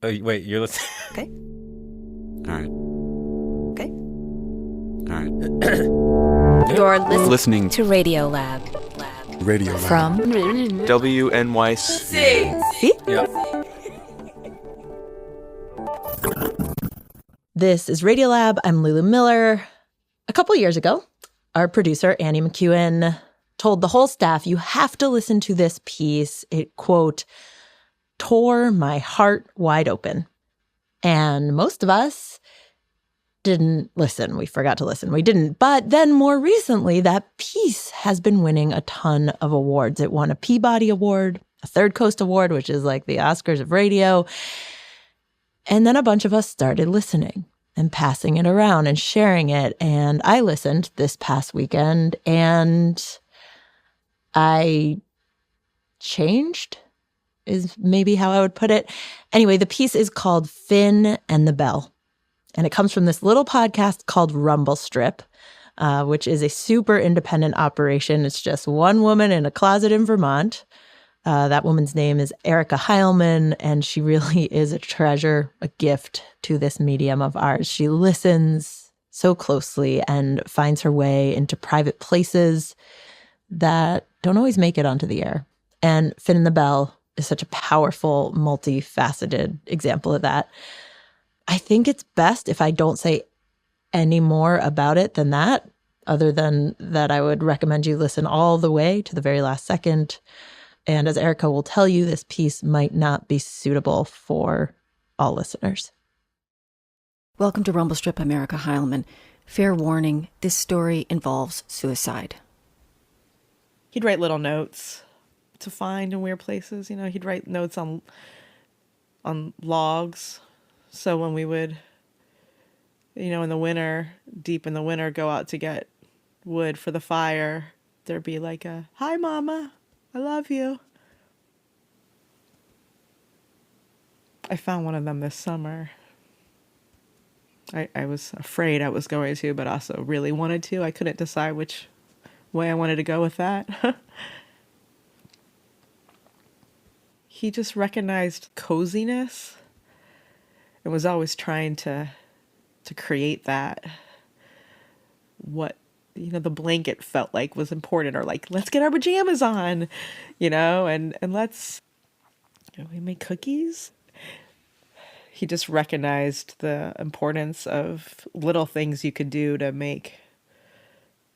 Oh, wait, you're listening? Okay. All right. Okay. All right. You're Listening to Radiolab. Radiolab. From WNYC. See? Yep. This is Radiolab. I'm Lulu Miller. A couple years ago, our producer, Annie McEwen, told the whole staff, you have to listen to this piece. It, quote, tore my heart wide open. And most of us didn't listen. We forgot to listen. We didn't. But then more recently, that piece has been winning a ton of awards. It won a Peabody Award, a Third Coast Award, which is like the Oscars of radio. And then a bunch of us started listening and passing it around and sharing it. And I listened this past weekend and I changed, is maybe how I would put it. Anyway, the piece is called Finn and the Bell. And it comes from this little podcast called Rumble Strip, which is a super independent operation. It's just one woman in a closet in Vermont. That woman's name is Erica Heilman, and she really is a treasure, a gift to this medium of ours. She listens so closely and finds her way into private places that don't always make it onto the air. And Finn and the Bell is such a powerful, multifaceted example of that. I think it's best if I don't say any more about it than that, other than that I would recommend you listen all the way to the very last second. And as Erica will tell you, this piece might not be suitable for all listeners. Welcome to Rumble Strip, I'm Erica Heilman. Fair warning, this story involves suicide. He'd write little notes to find in weird places. You know, he'd write notes on logs. So when we would, in the winter, deep in the winter, go out to get wood for the fire, there'd be like a, "Hi, Mama. I love you." I found one of them this summer. I was afraid I was going to, but also really wanted to. I couldn't decide which way I wanted to go with that. He just recognized coziness and was always trying to create that. What the blanket felt like was important, or like, let's get our pajamas on, and let's, we make cookies. He just recognized the importance of little things you could do to make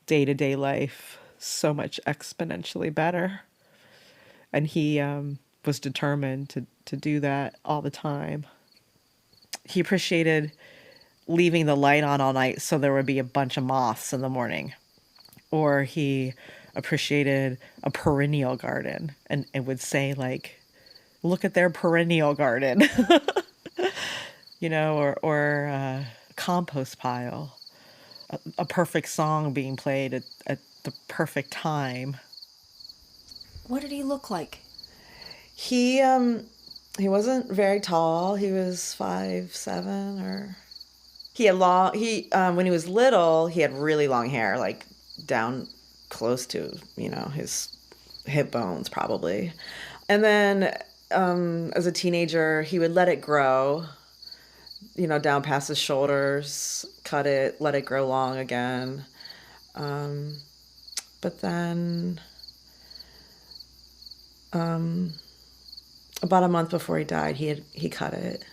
day-to-day life so much exponentially better. And he was determined to do that all the time. He appreciated leaving the light on all night so there would be a bunch of moths in the morning. Or he appreciated a perennial garden and would say, like, look at their perennial garden, or a compost pile, a perfect song being played at the perfect time. What did he look like? He wasn't very tall. He was 5'7", or he had when he was little, he had really long hair, like down close to, his hip bones probably. And then as a teenager, he would let it grow, down past his shoulders, cut it, let it grow long again. But then about a month before he died, he cut it.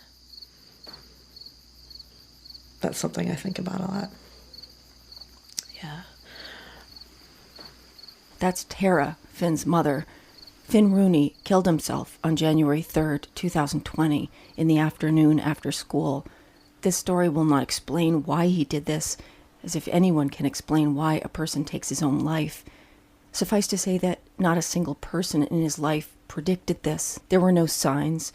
That's something I think about a lot. Yeah. That's Tara, Finn's mother. Finn Rooney killed himself on January 3rd, 2020, in the afternoon after school. This story will not explain why he did this, as if anyone can explain why a person takes his own life. Suffice to say that not a single person in his life predicted this. There were no signs.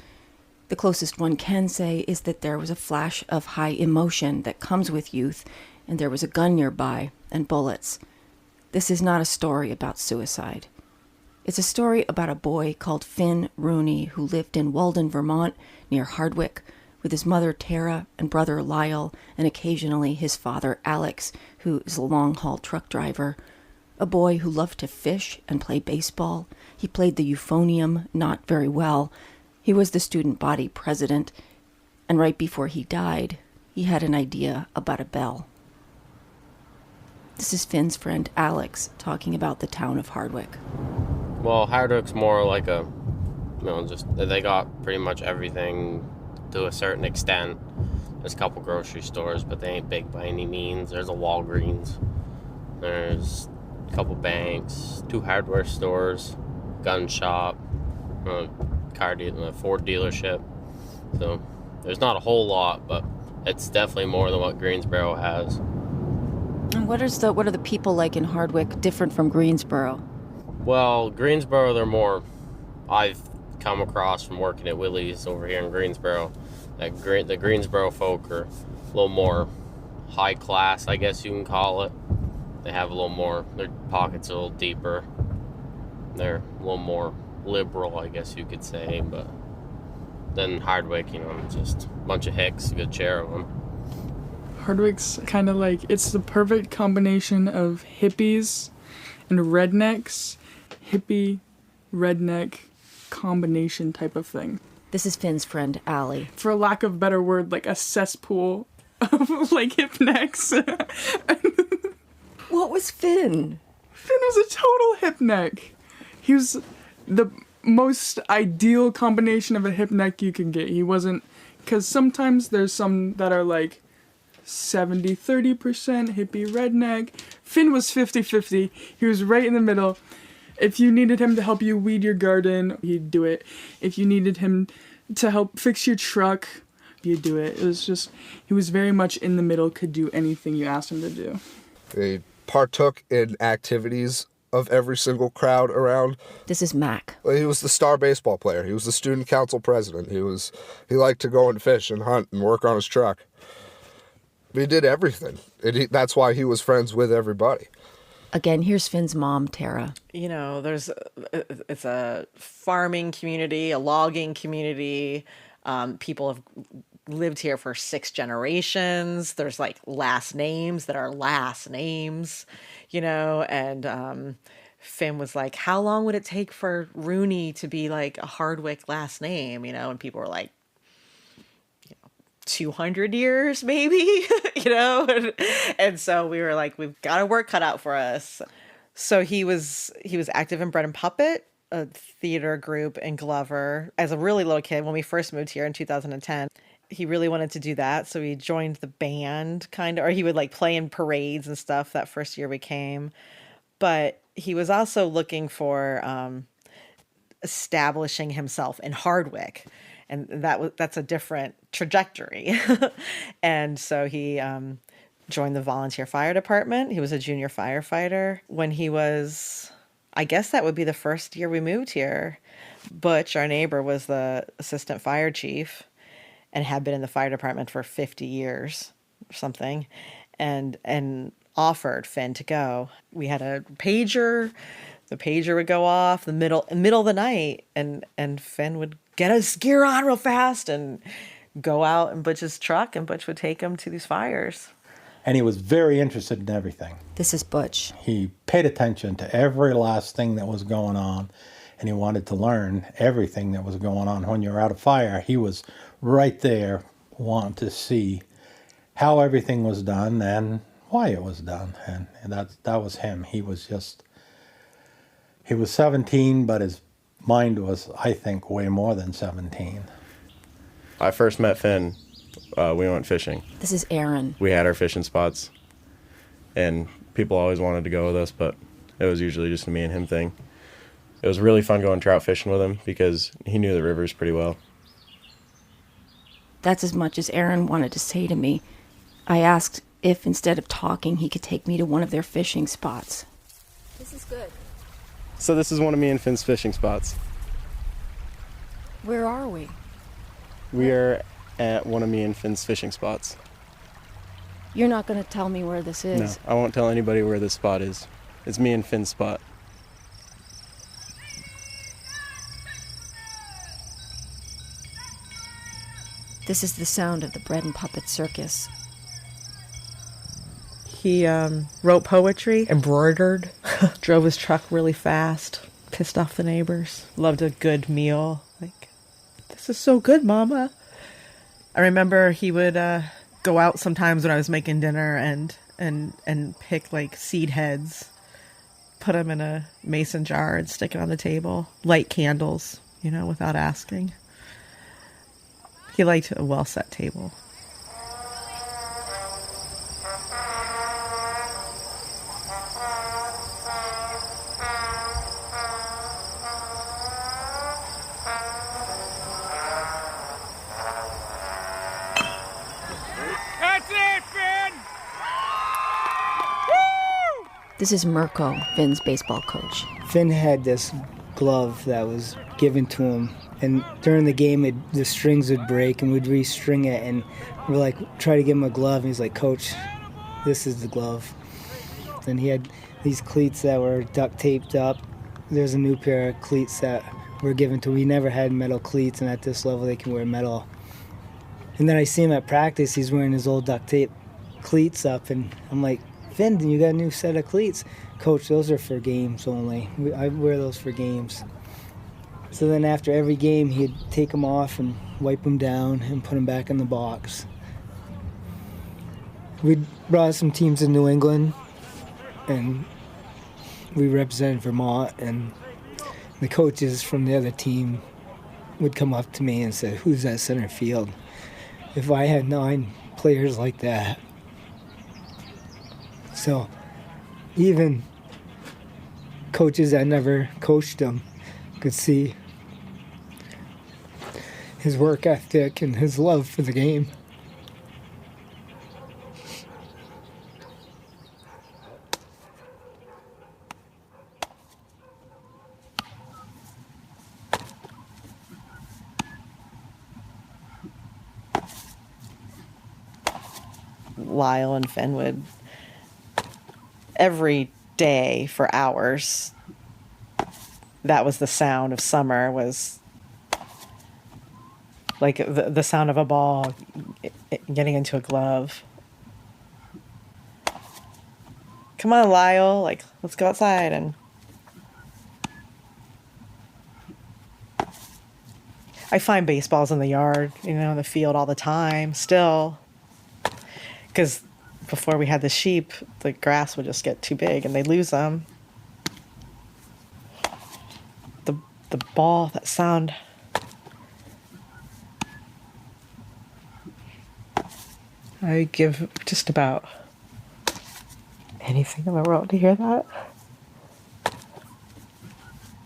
The closest one can say is that there was a flash of high emotion that comes with youth, and there was a gun nearby and bullets. This is not a story about suicide. It's a story about a boy called Finn Rooney who lived in Walden, Vermont, near Hardwick, with his mother Tara and brother Lyle, and occasionally his father Alex, who is a long-haul truck driver. A boy who loved to fish and play baseball. He played the euphonium not very well. He was the student body president. And right before he died, he had an idea about a bell. This is Finn's friend Alex talking about the town of Hardwick. Well, Hardwick's more like a, just they got pretty much everything to a certain extent. There's a couple grocery stores, but they ain't big by any means. There's a Walgreens. There's a couple banks, 2 hardware stores, gun shop, a Ford dealership. So there's not a whole lot, but it's definitely more than what Greensboro has. And what are the people like in Hardwick different from Greensboro? Well, Greensboro, they're more, I've come across from working at Willie's over here in Greensboro, the Greensboro folk are a little more high class, I guess you can call it. They have a little more, their pockets are a little deeper. They're a little more liberal, I guess you could say, but then Hardwick, just a bunch of hicks, a good share of them. Hardwick's kind of like, it's the perfect combination of hippies and rednecks. Hippie, redneck combination type of thing. This is Finn's friend Allie. For lack of a better word, like a cesspool of like hipnecks. What was Finn? Finn was a total hipneck. He was the most ideal combination of a hipneck you can get. He wasn't, because sometimes there's some that are like 70-30% hippie redneck. Finn was 50-50. He was right in the middle. If you needed him to help you weed your garden, he'd do it. If you needed him to help fix your truck, he'd do it. It was just, he was very much in the middle, could do anything you asked him to do. He partook in activities of every single crowd around. This is Mac. He was the star baseball player. He was the student council president. He liked to go and fish and hunt and work on his truck. He did everything. That's why he was friends with everybody. Again, here's Finn's mom, Tara. It's a farming community, a logging community. People have lived here for 6 generations. There's like last names that are last names, and Finn was like, how long would it take for Rooney to be like a Hardwick last name, and people were like, 200 years maybe, and so we were like, we've got our work cut out for us. So he was active in Bread and Puppet, a theater group in Glover, as a really little kid when we first moved here in 2010. He really wanted to do that, so he joined the band or he would like play in parades and stuff that first year we came. But he was also looking for establishing himself in Hardwick. And that's a different trajectory. And so he joined the volunteer fire department. He was a junior firefighter when he was, I guess that would be the first year we moved here. Butch, our neighbor, was the assistant fire chief and had been in the fire department for 50 years or something, and offered Finn to go. We had a pager. The pager would go off in the middle of the night, and Finn would get his gear on real fast and go out in Butch's truck, and Butch would take him to these fires. And he was very interested in everything. This is Butch. He paid attention to every last thing that was going on, and he wanted to learn everything that was going on. When you're out of fire, he was right there wanting to see how everything was done and why it was done. And that was him. He was 17, but his mind was, I think, way more than 17. I first met Finn. We went fishing. This is Aaron. We had our fishing spots, and people always wanted to go with us, but it was usually just a me and him thing. It was really fun going trout fishing with him because he knew the rivers pretty well. That's as much as Aaron wanted to say to me. I asked if, instead of talking, he could take me to one of their fishing spots. This is good. So this is one of me and Finn's fishing spots. Where are we? We are at one of me and Finn's fishing spots. You're not going to tell me where this is? No, I won't tell anybody where this spot is. It's me and Finn's spot. This is the sound of the Bread and Puppet Circus. He wrote poetry, embroidered, drove his truck really fast, pissed off the neighbors, loved a good meal. Like, this is so good, Mama. I remember he would go out sometimes when I was making dinner and pick like seed heads, put them in a mason jar and stick it on the table, light candles, without asking. He liked a well-set table. This is Mirko, Finn's baseball coach. Finn had this glove that was given to him, and during the game, the strings would break, and we'd restring it, and we're like, try to give him a glove, and he's like, Coach, this is the glove. And he had these cleats that were duct taped up. There's a new pair of cleats that were given to him. We never had metal cleats, and at this level, they can wear metal. And then I see him at practice, he's wearing his old duct tape cleats up, and I'm like, Finn, you got a new set of cleats. Coach, those are for games only. I wear those for games. So then after every game, he'd take them off and wipe them down and put them back in the box. We brought some teams in New England, and we represented Vermont, and the coaches from the other team would come up to me and say, who's that center field? If I had 9 players like that. So even coaches that never coached him could see his work ethic and his love for the game. Lyle and Finn would every day for hours. That was the sound of summer, was like the sound of a ball getting into a glove. Come on, Lyle, like, let's go outside. And I find baseballs in the yard, in the field all the time still. Because before we had the sheep, the grass would just get too big and they'd lose them. The ball, that sound. I give just about anything in the world to hear that.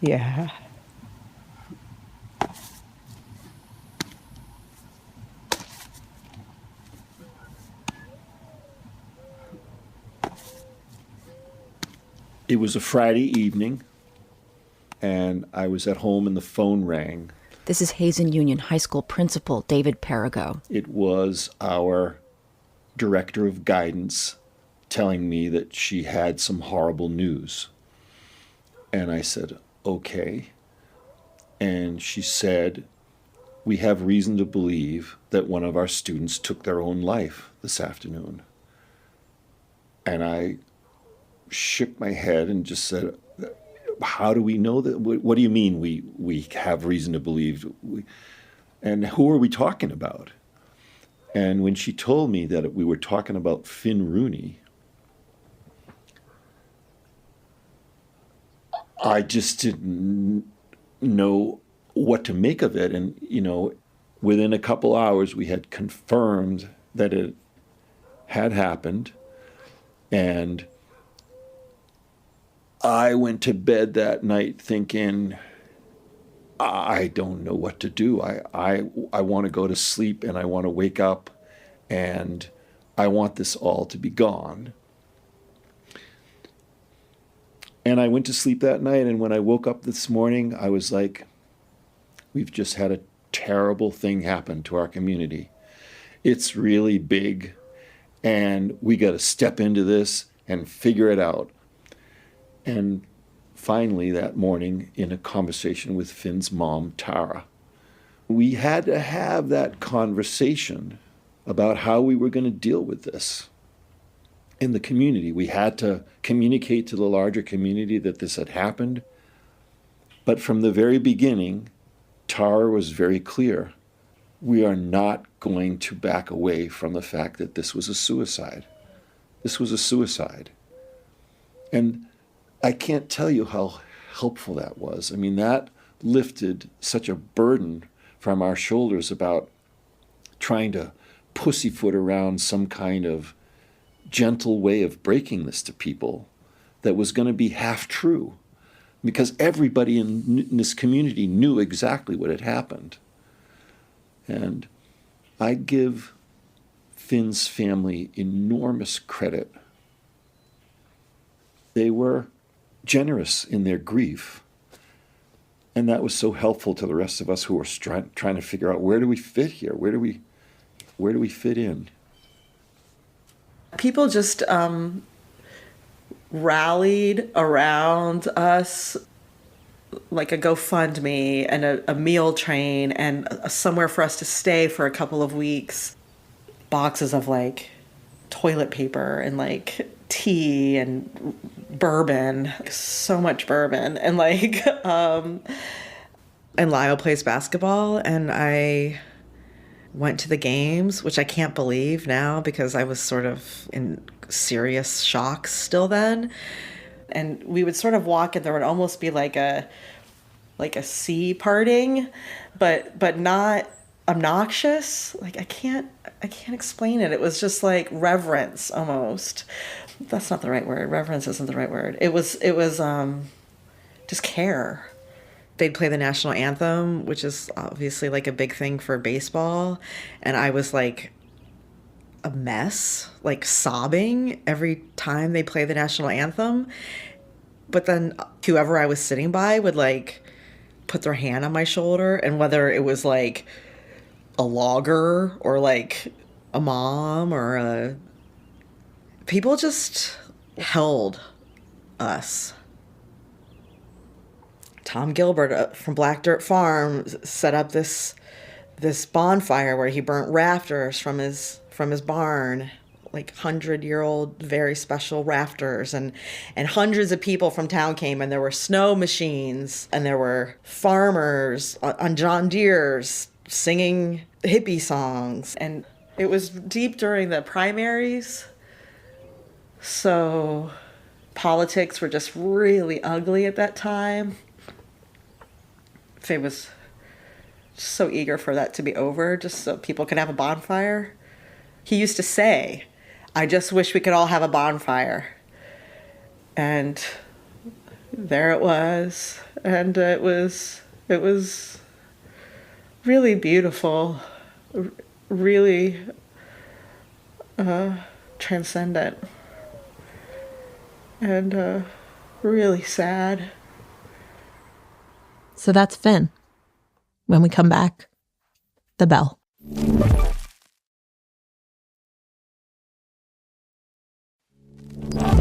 Yeah. It was a Friday evening, and I was at home and the phone rang. This is Hazen Union High School principal David Perigo. It was our director of guidance telling me that she had some horrible news. And I said, okay. And she said, we have reason to believe that one of our students took their own life this afternoon. And I shook my head and just said, how do we know that? What do you mean we have reason to believe? And who are we talking about? And when she told me that we were talking about Finn Rooney, I just didn't know what to make of it. And, within a couple hours, we had confirmed that it had happened. And I went to bed that night thinking, I don't know what to do. I want to go to sleep and I want to wake up and I want this all to be gone. And I went to sleep that night, and when I woke up this morning, I was like, we've just had a terrible thing happen to our community. It's really big, and we got to step into this and figure it out. And finally, that morning, in a conversation with Finn's mom, Tara, we had to have that conversation about how we were going to deal with this in the community. We had to communicate to the larger community that this had happened. But from the very beginning, Tara was very clear. we are not going to back away from the fact that this was a suicide. This was a suicide. And I can't tell you how helpful that was. I mean, that lifted such a burden from our shoulders about trying to pussyfoot around some kind of gentle way of breaking this to people that was going to be half true, because everybody in this community knew exactly what had happened. And I give Finn's family enormous credit. They were generous in their grief. And that was so helpful to the rest of us who were trying to figure out, where do we fit here? Where do we fit in? People just rallied around us, like a GoFundMe and a meal train and somewhere for us to stay for a couple of weeks. Boxes of like toilet paper and like tea and bourbon, so much bourbon. And like, and Lyle plays basketball, and I went to the games, which I can't believe now because I was sort of in serious shock still then. And we would sort of walk, and there would almost be like a sea parting, but not obnoxious. Like I can't explain it. It was just like reverence almost. That's not the right word. Reverence isn't the right word. It was just care. They'd play the national anthem, which is obviously like a big thing for baseball, and I was like a mess, like sobbing every time they play the national anthem. But then whoever I was sitting by would like put their hand on my shoulder, and whether it was like a logger or like a mom or people just held us. Tom Gilbert from Black Dirt Farm set up this bonfire where he burnt rafters from his barn, like 100-year-old very special rafters, and hundreds of people from town came, and there were snow machines, and there were farmers on John Deere's singing hippie songs. And it was deep during the primaries, so politics were just really ugly at that time. Faye was so eager for that to be over, just so people could have a bonfire. He used to say, "I just wish we could all have a bonfire." And there it was. And it was really beautiful, really transcendent, and really sad. So that's Finn. When we come back, the bell.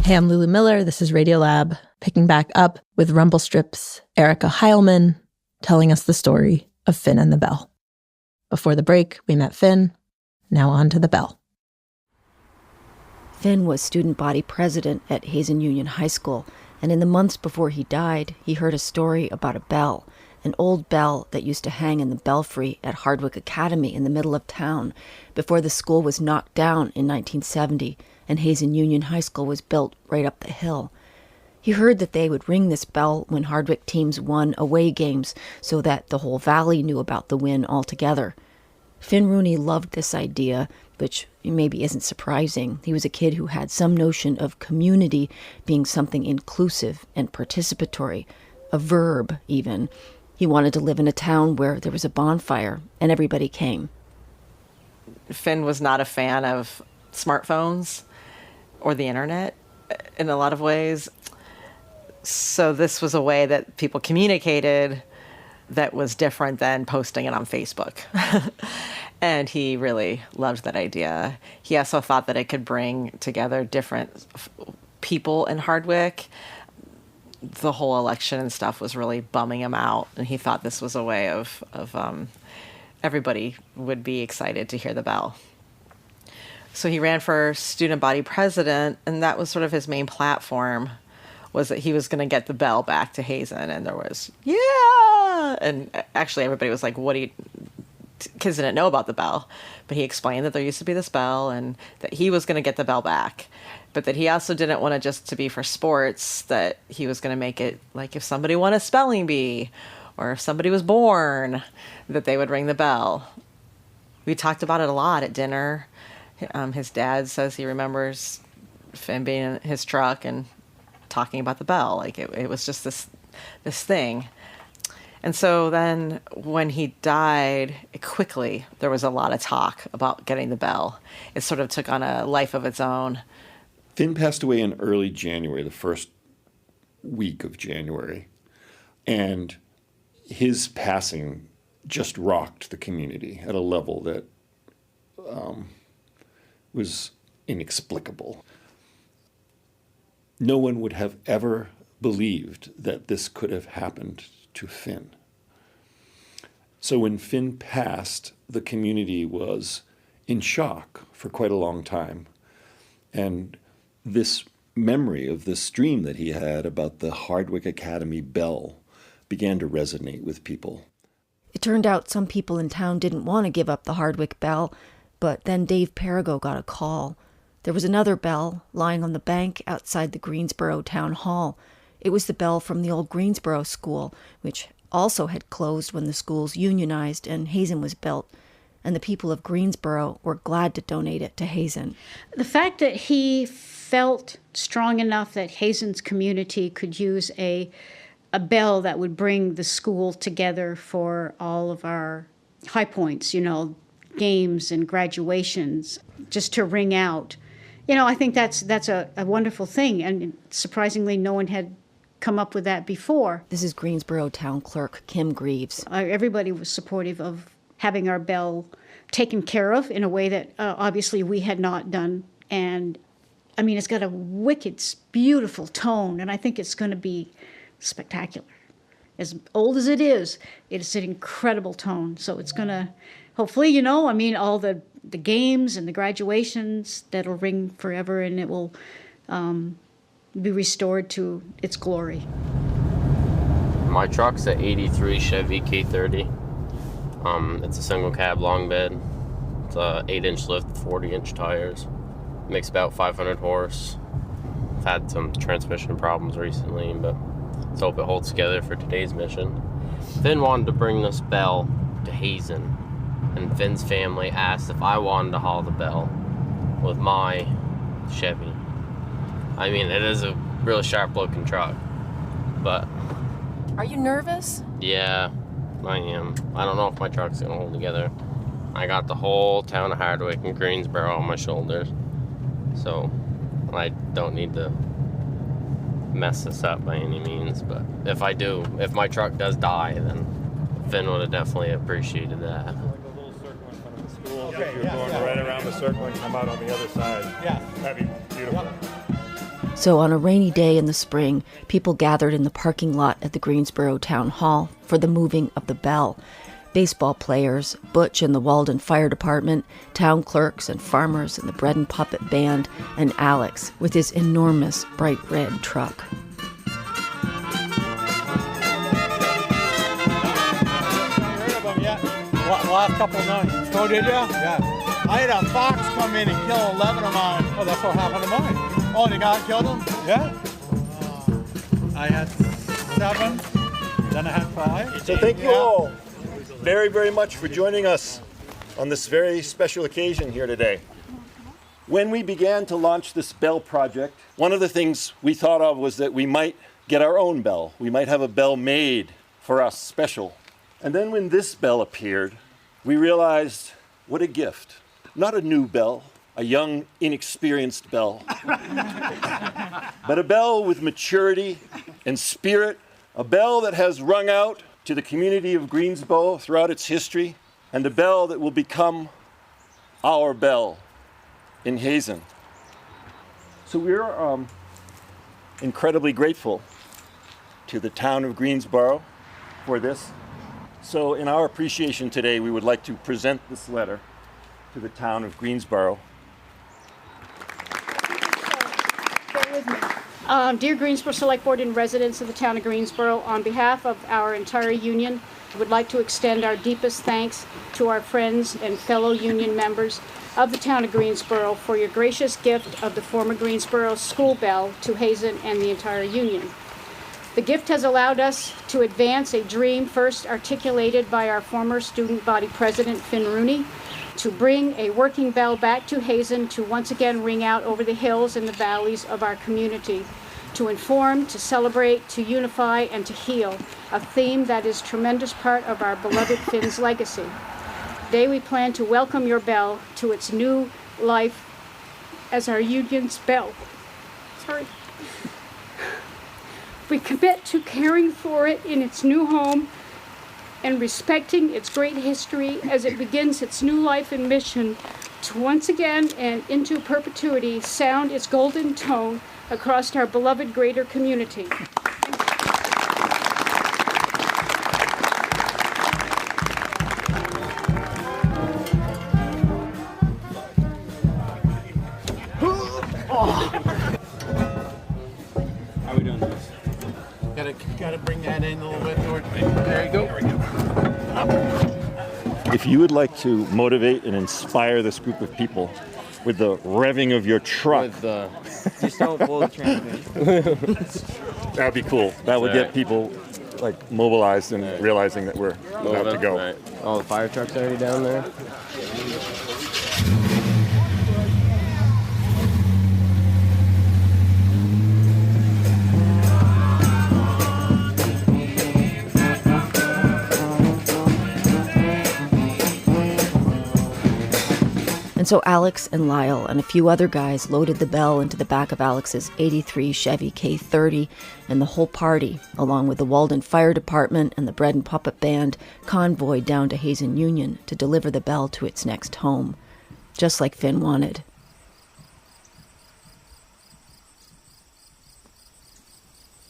Hey, I'm Lulu Miller. This is Radiolab, picking back up with Rumblestrip's Erica Heilman, telling us the story of Finn and the Bell. Before the break, we met Finn. Now on to the bell. Finn was student body president at Hazen Union High School, and in the months before he died, he heard a story about a bell, an old bell that used to hang in the belfry at Hardwick Academy in the middle of town before the school was knocked down in 1970 and Hazen Union High School was built right up the hill. He heard that they would ring this bell when Hardwick teams won away games so that the whole valley knew about the win altogether. Finn Rooney loved this idea, which maybe isn't surprising. He was a kid who had some notion of community being something inclusive and participatory, a verb even. He wanted to live in a town where there was a bonfire and everybody came. Finn was not a fan of smartphones or the internet in a lot of ways. So this was a way that people communicated that was different than posting it on Facebook. And he really loved that idea. He also thought that it could bring together different people in Hardwick. The whole election and stuff was really bumming him out, and he thought this was a way of everybody would be excited to hear the bell. So he ran for student body president, and that was sort of his main platform, was that he was going to get the bell back to Hazen. And there was, yeah! And actually everybody was like, what do you... kids didn't know about the bell, but he explained that there used to be this bell and that he was going to get the bell back, but that he also didn't want it just to be for sports, that he was going to make it like if somebody won a spelling bee or if somebody was born, that they would ring the bell. We talked about it a lot at dinner. His dad says he remembers Finn being in his truck and talking about the bell. Like it was just this thing. And so then when he died, quickly, there was a lot of talk about getting the bell. It sort of took on a life of its own. Finn passed away in early January, the first week of January. And his passing just rocked the community at a level that was inexplicable. No one would have ever believed that this could have happened to Finn. So when Finn passed, the community was in shock for quite a long time. And this memory of this dream that he had about the Hardwick Academy bell began to resonate with people. It turned out some people in town didn't want to give up the Hardwick bell, but then Dave Perigo got a call. There was another bell lying on the bank outside the Greensboro Town Hall. It was the bell from the old Greensboro School, which also had closed when the schools unionized and Hazen was built. And the people of Greensboro were glad to donate it to Hazen. The fact that he felt strong enough that Hazen's community could use a bell that would bring the school together for all of our high points, games and graduations, just to ring out. I think that's a wonderful thing, and surprisingly, no one had come up with that before. This is Greensboro Town Clerk Kim Greaves. Everybody was supportive of having our bell taken care of in a way that obviously we had not done. And I mean, it's got a wicked, beautiful tone, and I think it's going to be spectacular. As old as it is, it's an incredible tone. So it's going to, hopefully, all the games and the graduations, that'll ring forever, and it will be restored to its glory. My truck's a 83 Chevy K30. It's a single cab long bed. It's a 8-inch lift, 40-inch tires. Makes about 500 horse. I've had some transmission problems recently, but let's hope it holds together for today's mission. Finn wanted to bring this bell to Hazen, and Finn's family asked if I wanted to haul the bell with my Chevy. I mean, it is a really sharp-looking truck, but... Are you nervous? Yeah, I am. I don't know if my truck's gonna hold together. I got the whole town of Hardwick and Greensboro on my shoulders, so I don't need to mess this up by any means, but if I do, if my truck does die, then Finn would have definitely appreciated that. Okay, if you're going right around the circle and come out on the other side. Yeah. That'd be beautiful. So on a rainy day in the spring, people gathered in the parking lot at the Greensboro Town Hall for the moving of the bell. Baseball players, Butch and the Walden Fire Department, town clerks and farmers and the Bread and Puppet Band, and Alex with his enormous bright red truck. Last couple of nights. Oh, did you? Yeah. I had a fox come in and kill 11 of mine. Oh, that's what happened to mine. Oh, the guy killed him? Yeah. I had 7, then I had 5. So thank you all very, very much for joining us on this very special occasion here today. When we began to launch this bell project, one of the things we thought of was that we might get our own bell. We might have a bell made for us special. And then when this bell appeared, we realized what a gift. Not a new bell, a young, inexperienced bell, but a bell with maturity and spirit, a bell that has rung out to the community of Greensboro throughout its history, and a bell that will become our bell in Hazen. So we're incredibly grateful to the town of Greensboro for this. So in our appreciation today, we would like to present this letter to the town of Greensboro. Dear Greensboro Select Board and residents of the town of Greensboro, on behalf of our entire union, would like to extend our deepest thanks to our friends and fellow union members of the town of Greensboro for your gracious gift of the former Greensboro school bell to Hazen and the entire union. The gift has allowed us to advance a dream first articulated by our former student body president, Finn Rooney, to bring a working bell back to Hazen to once again ring out over the hills and the valleys of our community, to inform, to celebrate, to unify, and to heal, a theme that is a tremendous part of our beloved Finn's legacy. Today we plan to welcome your bell to its new life as our union's bell. We commit to caring for it in its new home and respecting its great history as it begins its new life and mission to once again and into perpetuity sound its golden tone across our beloved greater community. How are we doing this? Gotta bring that in a little bit towards me. There you go. If you would like to motivate and inspire this group of people with the revving of your truck, Just don't pull the transmission. that would be cool. That would get people like mobilized and realizing that we're about to go. Right. All the fire trucks already down there. And so Alex and Lyle and a few other guys loaded the bell into the back of Alex's 83 Chevy K30, and the whole party, along with the Walden Fire Department and the Bread and Puppet Band, convoyed down to Hazen Union to deliver the bell to its next home, just like Finn wanted.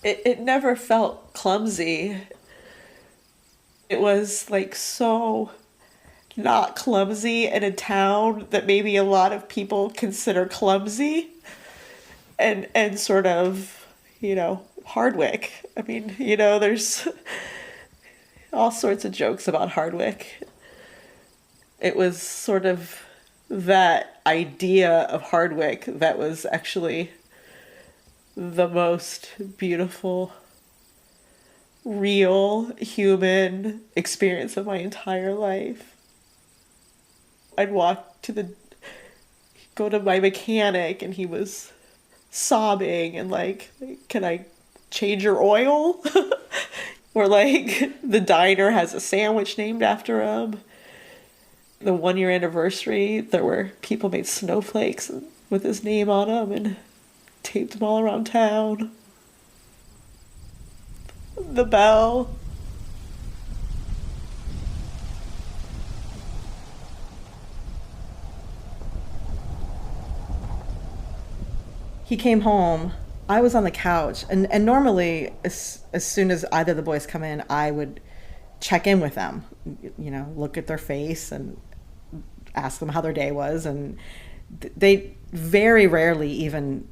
It never felt clumsy. It was like so not clumsy in a town that maybe a lot of people consider clumsy, and sort of, Hardwick. I mean, there's all sorts of jokes about Hardwick. It was sort of that idea of Hardwick that was actually the most beautiful, real human experience of my entire life. I'd go to my mechanic, and he was sobbing and like, can I change your oil? Or like, the diner has a sandwich named after him. The 1-year anniversary, there were people made snowflakes with his name on them and taped them all around town. The bell. He came home. I was on the couch, and normally as soon as either of the boys come in, I would check in with them, look at their face and ask them how their day was, and they very rarely even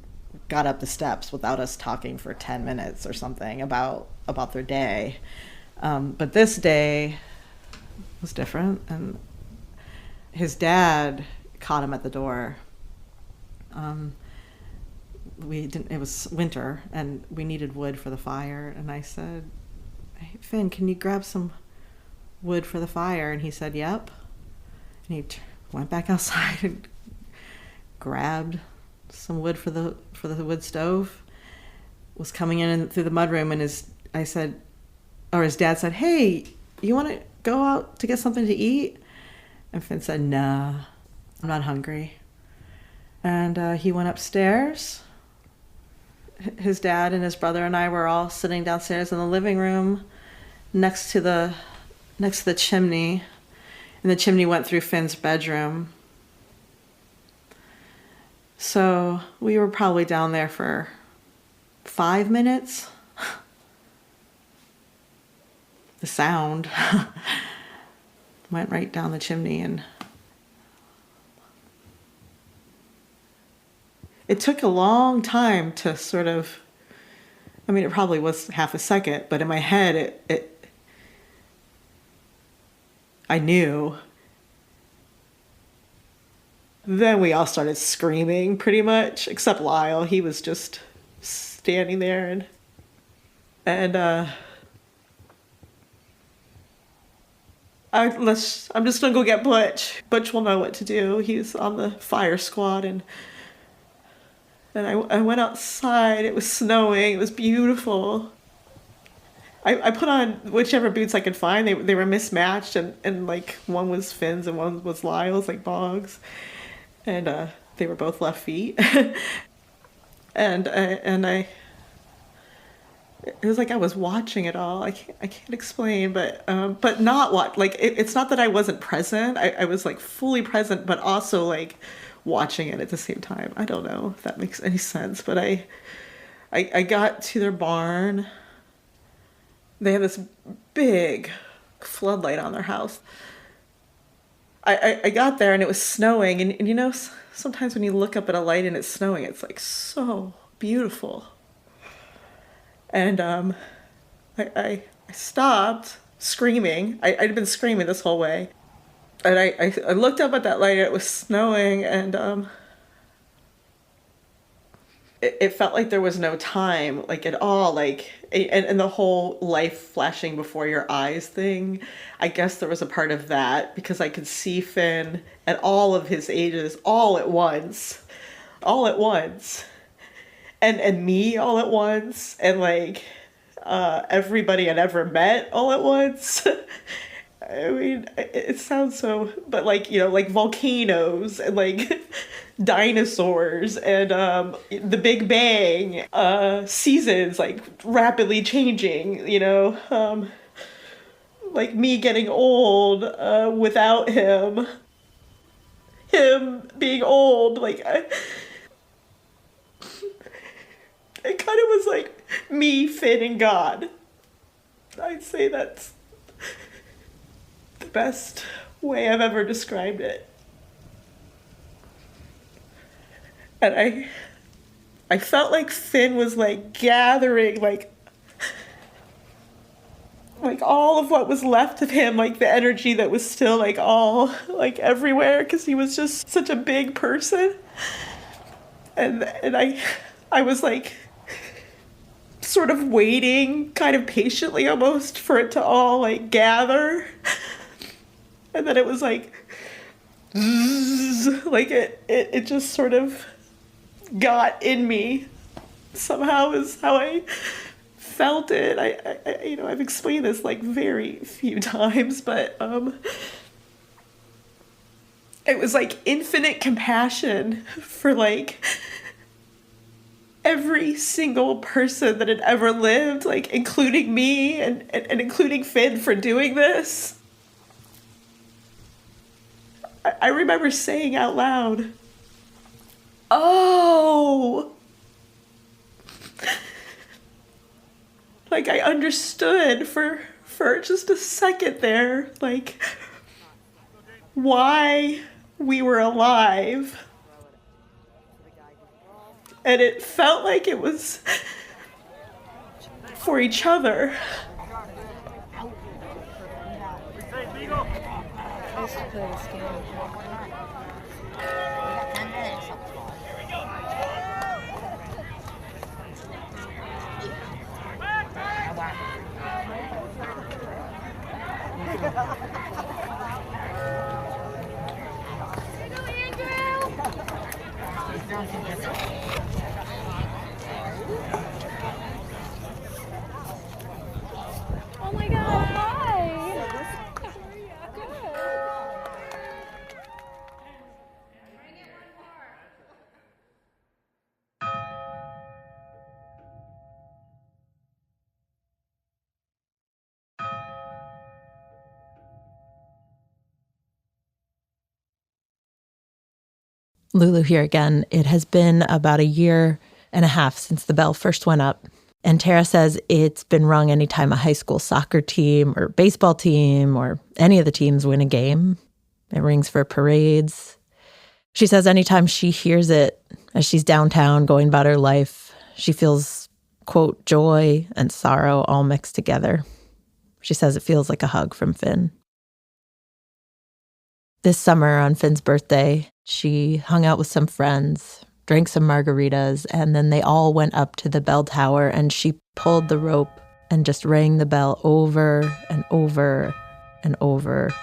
got up the steps without us talking for 10 minutes or something about their day. But this day was different, and his dad caught him at the door. It was winter, and we needed wood for the fire, and I said, "Hey, Finn, can you grab some wood for the fire?" And he said, "Yep." And he went back outside and grabbed some wood for the wood stove, was coming in through the mudroom, and his dad said, "Hey, you want to go out to get something to eat?" And Finn said, "Nah, I'm not hungry." And he went upstairs. His dad and his brother and I were all sitting downstairs in the living room next to the chimney, and the chimney went through Finn's bedroom. So we were probably down there for 5 minutes. The sound went right down the chimney, and it took a long time to sort of, it probably was half a second, but in my head I knew. Then we all started screaming pretty much, except Lyle. He was just standing there and I'm just gonna go get Butch. Butch will know what to do. He's on the fire squad and I went outside. It was snowing. It was beautiful. I put on whichever boots I could find. They were mismatched and like one was Finn's and one was Lyle's, like Boggs. And they were both left feet. and I it was like I was watching it all. I can't explain, but not what, like it's not that I wasn't present. I was like fully present, but also like watching it at the same time. I don't know if that makes any sense, but I got to their barn. They have this big floodlight on their house. I got there and it was snowing, and you know, sometimes when you look up at a light and it's snowing, it's like so beautiful. And I stopped screaming. I'd been screaming this whole way. And I looked up at that light and it was snowing, and it felt like there was no time, like at all, like, and the whole life flashing before your eyes thing. I guess there was a part of that because I could see Finn at all of his ages all at once, and me all at once, and like everybody I'd ever met all at once. I mean, it sounds so, but like, you know, like volcanoes and like dinosaurs and the Big Bang, seasons like rapidly changing, you know, like me getting old without him being old, like it kind of was like me, Finn, and God. I'd say that's the best way I've ever described it. And I felt like Finn was like gathering like all of what was left of him, like the energy that was still like all like everywhere, because he was just such a big person. And I was like sort of waiting kind of patiently almost for it to all like gather. And then it was like zzz, like it just sort of got in me somehow is how I felt it. I you know, I've explained this like very few times, but it was like infinite compassion for like every single person that had ever lived, like including me and including Finn for doing this. I remember saying out loud, "Oh." Like I understood for just a second there, like why we were alive. And it felt like it was for each other. Oh my God, hi! Lulu here again. It has been about 1.5 years since the bell first went up. And Tara says it's been rung anytime a high school soccer team or baseball team or any of the teams win a game. It rings for parades. She says anytime she hears it as she's downtown going about her life, she feels, quote, joy and sorrow all mixed together. She says it feels like a hug from Finn. This summer on Finn's birthday, she hung out with some friends, drank some margaritas, and then they all went up to the bell tower and she pulled the rope and just rang the bell over and over and over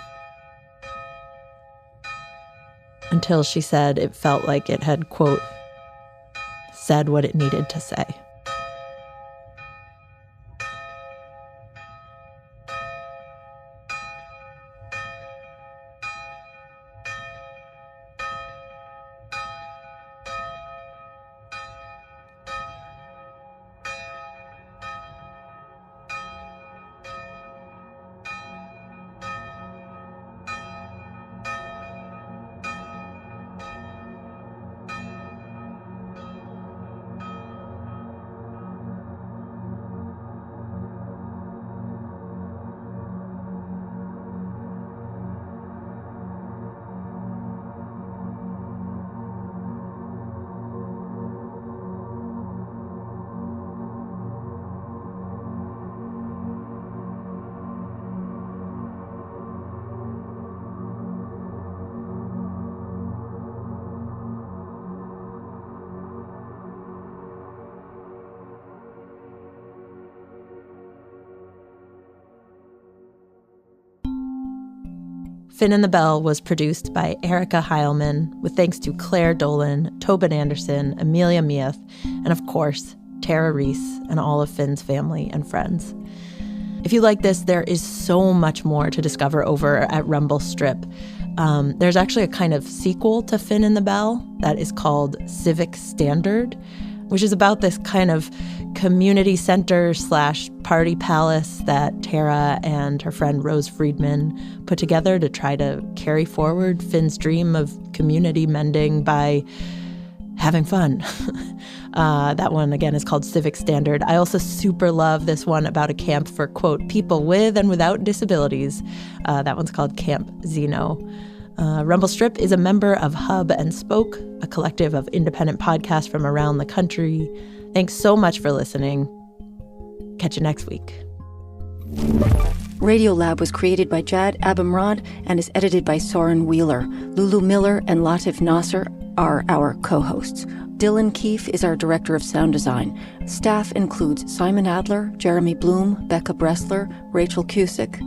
until she said it felt like it had, quote, said what it needed to say. Finn and the Bell was produced by Erica Heilman, with thanks to Claire Dolan, Tobin Anderson, Amelia Meath, and of course, Tara Reese and all of Finn's family and friends. If you like this, there is so much more to discover over at Rumble Strip. There's actually a kind of sequel to Finn and the Bell that is called Civic Standard, which is about this kind of community center / party palace that Tara and her friend Rose Friedman put together to try to carry forward Finn's dream of community mending by having fun. That one, again, is called Civic Standard. I also super love this one about a camp for, quote, people with and without disabilities. That one's called Camp Zeno. Rumble Strip is a member of Hub and Spoke, a collective of independent podcasts from around the country. Thanks so much for listening. Catch you next week. Radiolab was created by Jad Abumrad and is edited by Soren Wheeler. Lulu Miller and Latif Nasser are our co-hosts. Dylan Keefe is our director of sound design. Staff includes Simon Adler, Jeremy Bloom, Becca Bressler, Rachel Cusick,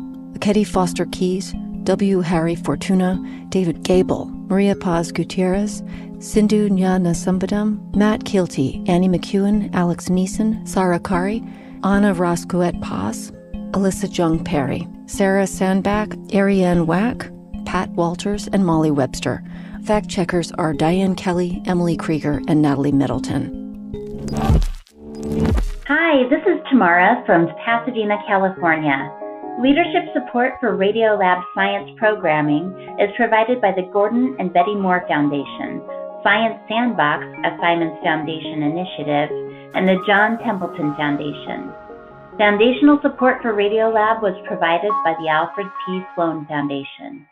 Ketty Foster Keys, W. Harry Fortuna, David Gable, Maria Paz Gutierrez, Sindhu Nyanasambadam, Matt Kilty, Annie McEwen, Alex Neeson, Sarah Kari, Anna Roscoet Paz, Alyssa Jung Perry, Sarah Sandback, Ariane Wack, Pat Walters, and Molly Webster. Fact checkers are Diane Kelly, Emily Krieger, and Natalie Middleton. Hi, this is Tamara from Pasadena, California. Leadership support for Radiolab science programming is provided by the Gordon and Betty Moore Foundation, Science Sandbox, a Simons Foundation initiative, and the John Templeton Foundation. Foundational support for Radiolab was provided by the Alfred P. Sloan Foundation.